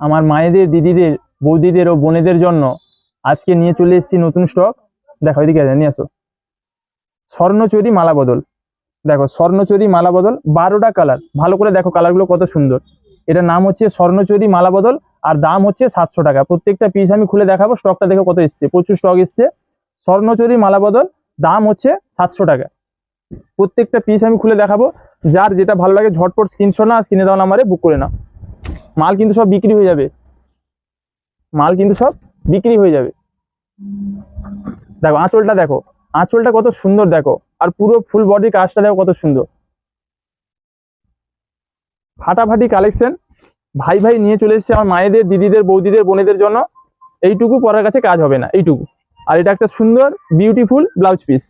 আমার মায়েদের, দিদিদের, বৌদিদের ও বোনেদের জন্য আজকে নিয়ে চলে এসেছি নতুন স্টক। দেখো এদিকে নিয়ে আসো। স্বর্ণচুরি মালা বদল। দেখো স্বর্ণচুরি মালা বদল 12টা কালার। ভালো করে দেখো কালারগুলো কত সুন্দর। এটার নাম হচ্ছে স্বর্ণচুরি মালা বদল আর দাম হচ্ছে 700 টাকা। প্রত্যেকটা পিস আমি খুলে দেখাবো। স্টকটা দেখো কত এসছে, প্রচুর স্টক এসছে। স্বর্ণচুরি মালা বদল দাম হচ্ছে 700 টাকা। প্রত্যেকটা পিস আমি খুলে দেখাবো। যার যেটা ভালো লাগে ঝটপট স্ক্রিনশট না স্ক্রিনে দেওয়া নাম্বারে বুক করে নাও। মাল কিন্তু সব বিক্রি হয়ে যাবে, মাল কিন্তু সব বিক্রি হয়ে যাবে। দেখো আঁচলটা, দেখো আঁচলটা কত সুন্দর দেখো, আর পুরো ফুল বডি কাজটা দেখো কত সুন্দর। ফাটাফাটি কালেকশন। ভাই ভাই নিয়ে চলে এসেছে আমার মায়েদের, দিদিদের, বৌদিদের, বোনেদের জন্য। এইটুকু পরার কাছে কাজ হবে না, এইটুকু। আর এটা একটা সুন্দর বিউটিফুল ব্লাউজ পিস।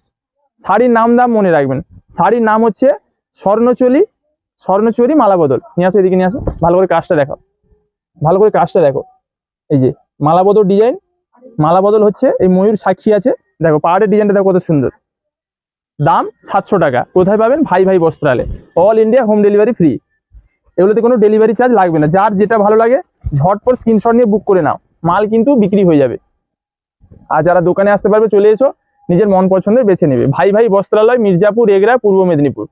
শাড়ির নাম দাম মনে রাখবেন। শাড়ির নাম হচ্ছে স্বর্ণচুরি মালা বদল। নিয়ে আসো, এদিকে নিয়ে আসো। ভালো করে কাজটা দেখো, ভালো করে কাজটা দেখো। এই যে মালা বদল ডিজাইন, মালা বদল হচ্ছে এই ময়ূর সাক্ষী আছে। দেখো পাহাড়ের ডিজাইনটা দেখো কত সুন্দর। দাম 700 টাকা। কোথায় পাবেন? Bhai Bhai Bastralay. All India home delivery free. এগুলোতে কোনো ডেলিভারি চার্জ লাগবে না। যার যেটা ভালো লাগে ঝটপট স্ক্রিনশট নিয়ে বুক করে নাও, মাল কিন্তু বিক্রি হয়ে যাবে। আর যারা দোকানে আসতে পারবে চলে এসো, নিজের মন পছন্দের বেছে নেবে। ভাই ভাই বস্ত্রালয়, মির্জাপুর, এগরা, পূর্ব মেদিনীপুর।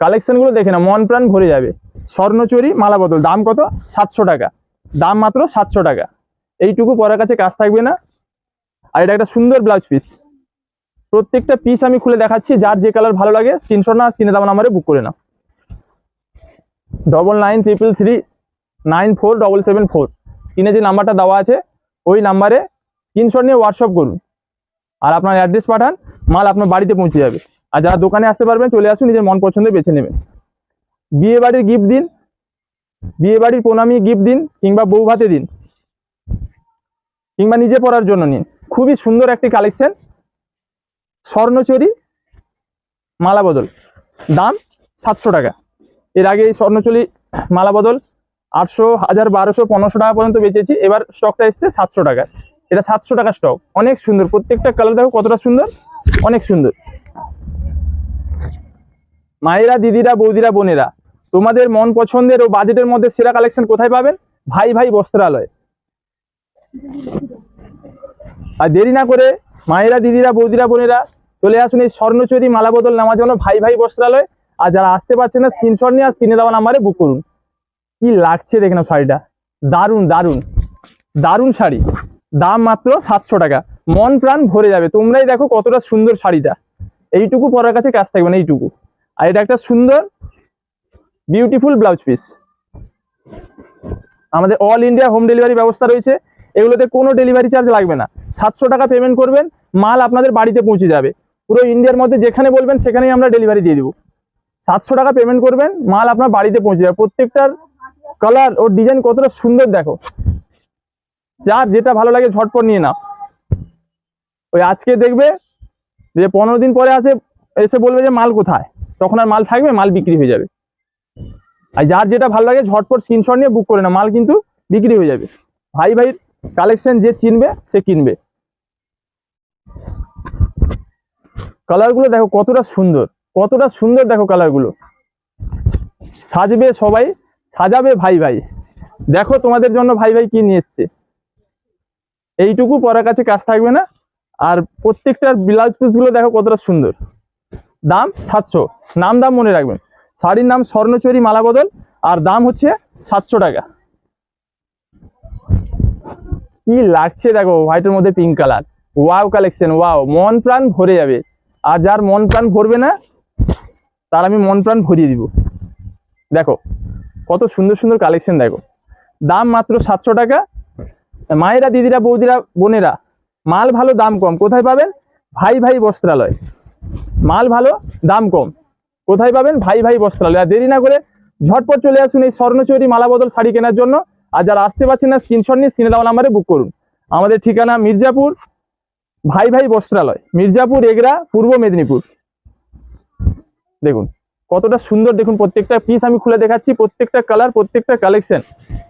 কালেকশনগুলো দেখে না, মন প্রাণ ভরে যাবে। স্বর্ণচুরি মালা বদল দাম কত? 700 টাকা। দাম মাত্র 700 টাকা। এইটুকু পরার কাছে কাজ থাকবে না। আর এটা একটা সুন্দর ব্লাউজ পিস। প্রত্যেকটা পিস আমি খুলে দেখাচ্ছি। যার যে কালার ভালো লাগে স্ক্রিনশট না স্ক্রিনে দেওয়া নাম্বারে বুক করে নাও। 9933394774। স্ক্রিনে যে নাম্বারটা দেওয়া আছে ওই নাম্বারে স্ক্রিনশট নিয়ে হোয়াটসঅ্যাপ করুন আর আপনার অ্যাড্রেস পাঠান, মাল আপনার বাড়িতে পৌঁছে যাবে। আর যারা দোকানে আসতে পারবেন চলে আসুন, নিজের মন পছন্দের বেছে নেবেন। বিয়ে বাড়ির গিফট দিন, বিয়ে বাড়ির প্রণামী গিফট দিন, কিংবা বউ ভাতে দিন, কিংবা নিজে পরার জন্য নিন। খুবই সুন্দর একটি কালেকশন। স্বর্ণচুরি মালা বদল দাম 700 টাকা। এর আগে এই স্বর্ণচুরি মালা বদল 800, 1000, 1200, 1500 টাকা পর্যন্ত বেচেছি। এবার স্টকটা এসছে 700 টাকা। এটা 700 টাকা স্টক। অনেক সুন্দর, প্রত্যেকটা কালার দেখো কতটা সুন্দর, অনেক সুন্দর। মায়েরা, দিদিরা, বৌদিরা, বোনেরা, তোমাদের মন পছন্দের ও বাজেটের মধ্যে সেরা কালেকশন কোথায় পাবেন? ভাই ভাই বস্ত্রালয়। আর দেরি না করে মায়েরা, দিদিরা, বৌদিরা, বোনেরা চলে আসুন এই স্বর্ণচুরি মালা বদল নেওয়ার জন্য ভাই ভাই বস্ত্রালয়। আর যারা আসতে পারছেন না স্ক্রিনশট নিয়ে স্ক্রিনে দেওয়া নাম্বারে বুক করুন। কি লাগছে দেখে নাও শাড়িটা, দারুণ দারুণ দারুণ শাড়ি। দাম মাত্র 700 টাকা। মন প্রাণ ভরে যাবে। তোমরাই দেখো কতটা সুন্দর শাড়িটা। এইটুকু পরার কাছে কাজ থাকবে না, এইটুকু। আর এটা একটা সুন্দর বিউটিফুল ব্লাউজ পিস। আমাদের অল ইন্ডিয়া হোম ডেলিভারি ব্যবস্থা রয়েছে। এগুলোতে কোনো ডেলিভারি চার্জ লাগবে না। 700 টাকা পেমেন্ট করবেন, মাল আপনাদের বাড়িতে পৌঁছে যাবে। পুরো ইন্ডিয়ার মধ্যে যেখানে বলবেন সেখানেই আমরা ডেলিভারি দিয়ে দেবো। 700 টাকা পেমেন্ট করবেন, মাল আপনার বাড়িতে পৌঁছে যাবে। প্রত্যেকটার কালার ও ডিজাইন কতটা সুন্দর দেখো। যার যেটা ভালো লাগে ঝটপট নিয়ে নাও। ওই আজকে দেখবে যে 15 দিন পরে এসে বলবে যে মাল কোথায়, তখন আর মাল থাকবে, মাল বিক্রি হয়ে যাবে। আর যার যেটা ভালো লাগে ঝটপট স্ক্রিনশট নিয়ে বুক করে নাও, মাল কিন্তু বিক্রি হয়ে যাবে। ভাই ভাই কালেকশন যে চিনবে সে কিনবে। কালারগুলো দেখো কতটা সুন্দর, কতটা সুন্দর দেখো কালারগুলো। সাজবে সবাই, সাজাবে ভাই ভাই। দেখো তোমাদের জন্য ভাই ভাই কি নিয়ে এসছে। এইটুকু পরার কাছে কাজ থাকবে না। আর প্রত্যেকটার ব্লাউজ পিসগুলো দেখো কতটা সুন্দর। দাম 700। নাম দাম মনে রাখবেন। শাড়ির নাম স্বর্ণচুরি মালা বদল আর দাম হচ্ছে 700 টাকা। কি লাগছে দেখো হোয়াইটের মধ্যে pink colour. Wow collection, wow, মন প্রাণ ভরে যাবে। আর যার মন প্রাণ ভরবে না তার আমি মন প্রাণ ভরিয়ে দিব। দেখো কত সুন্দর সুন্দর কালেকশন দেখো। দাম মাত্র 700 টাকা। মায়েরা, দিদিরা, বৌদিরা, বোনেরা, মাল ভালো দাম কম কোথায় পাবেন? ভাই ভাই বস্ত্রালয়। মাল ভালো দাম কম কোথায় পাবেন? ভাই ভাই বস্ত্রালয়। আর দেরি না করে ঝটপট চলে আসুন এই স্বর্ণচুরি মালা বদল শাড়ি কেনার জন্য। আর যারা আসতে পারছেন না স্ক্রিনশট নিয়ে স্ক্রিনে দেওয়া নাম্বারে বুক করুন। আমাদের ঠিকানা মির্জাপুর, ভাই ভাই বস্ত্রালয়, মির্জাপুর, এগরা, পূর্ব মেদিনীপুর। দেখুন কতটা সুন্দর, দেখুন প্রত্যেকটা পিস আমি খুলে দেখাচ্ছি। প্রত্যেকটা কালার, প্রত্যেকটা কালেকশন।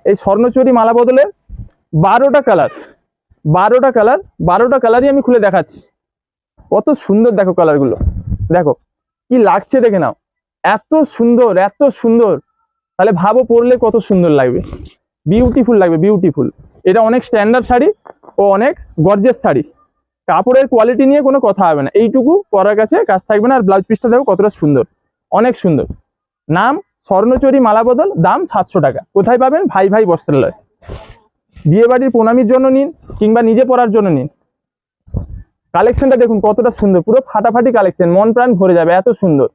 এই স্বর্ণচুরি মালা বদলের 12টা কালার, 12টা কালার, 12টা কালারই আমি খুলে দেখাচ্ছি। কত সুন্দর দেখো কালারগুলো। দেখো কি লাগছে দেখে নাও। এত সুন্দর, এত সুন্দর। তাহলে ভাবো পরলে কত সুন্দর লাগবে। বিউটিফুল লাগবে, বিউটিফুল। এটা অনেক স্ট্যান্ডার্ড শাড়ি ও অনেক গর্জেস শাড়ি। কাপড়ের কোয়ালিটি নিয়ে কোনো কথা হবে না, এইটুকু পরার কাছে কাজ থাকবে না। আর ব্লাউজ পিসটা দেখো কতটা সুন্দর, অনেক সুন্দর। নাম স্বর্ণচরী মালা বদল, দাম 700 টাকা। কোথায় পাবেন? ভাই ভাই বস্ত্রালয়। বিয়ে বাড়ির প্রণামীর জন্য নিন কিংবা নিজে পরার জন্য নিন। কালেকশনটা দেখুন কতটা সুন্দর, পুরো ফাটাফাটি কালেকশন, মন প্রাণ ভরে যাবে, এত সুন্দর।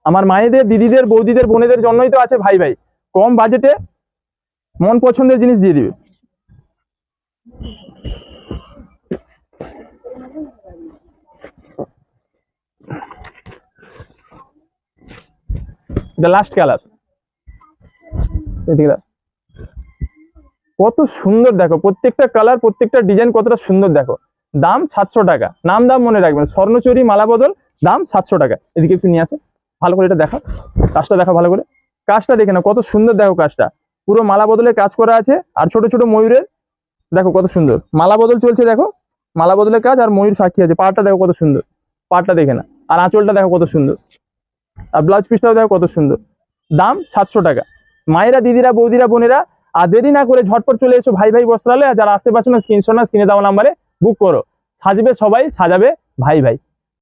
আমার মায়েদের, দিদিদের, বৌদিদের, বোনেদের জন্যই তো আছে ভাই ভাই। কম বাজেটে মন পছন্দের জিনিস দিয়ে দিবে। এটা লাস্ট কালার, কত সুন্দর দেখো, প্রত্যেকটা কালার, প্রত্যেকটা ডিজাইন কতটা সুন্দর দেখো। দাম 700 টাকা। নাম দাম মনে রাখবেন, স্বর্ণচরী মালা বদল, দাম 700 টাকা। এদিকে একটু নিয়ে আসো, ভালো করে এটা দেখো, কাজটা দেখো ভালো করে, কাজটা দেখে না কত সুন্দর দেখো। কাজটা পুরো মালা বদলে কাজ করা আছে, আর ছোট ছোট ময়ূরের দেখো কত সুন্দর মালা বদল চলছে। দেখো মালা বদলের কাজ, আর ময়ূর সাক্ষী আছে। পাড়টা দেখো কত সুন্দর, পাড়টা দেখে না। আর আঁচলটা দেখো কত সুন্দর, আর ব্লাউজ পিসটাও দেখো কত সুন্দর। দাম 700 টাকা। মায়েরা, দিদিরা, বৌদিরা, বোনেরা, আর দেরি না করে ঝটপট চলে এসো ভাই ভাই বস্ত্রালয়। আর যারা আসতে পারছো না, স্ক্রিনে দেওয়া নাম্বারে বুক করো। সাজবে সবাই, সাজাবে ভাই ভাই।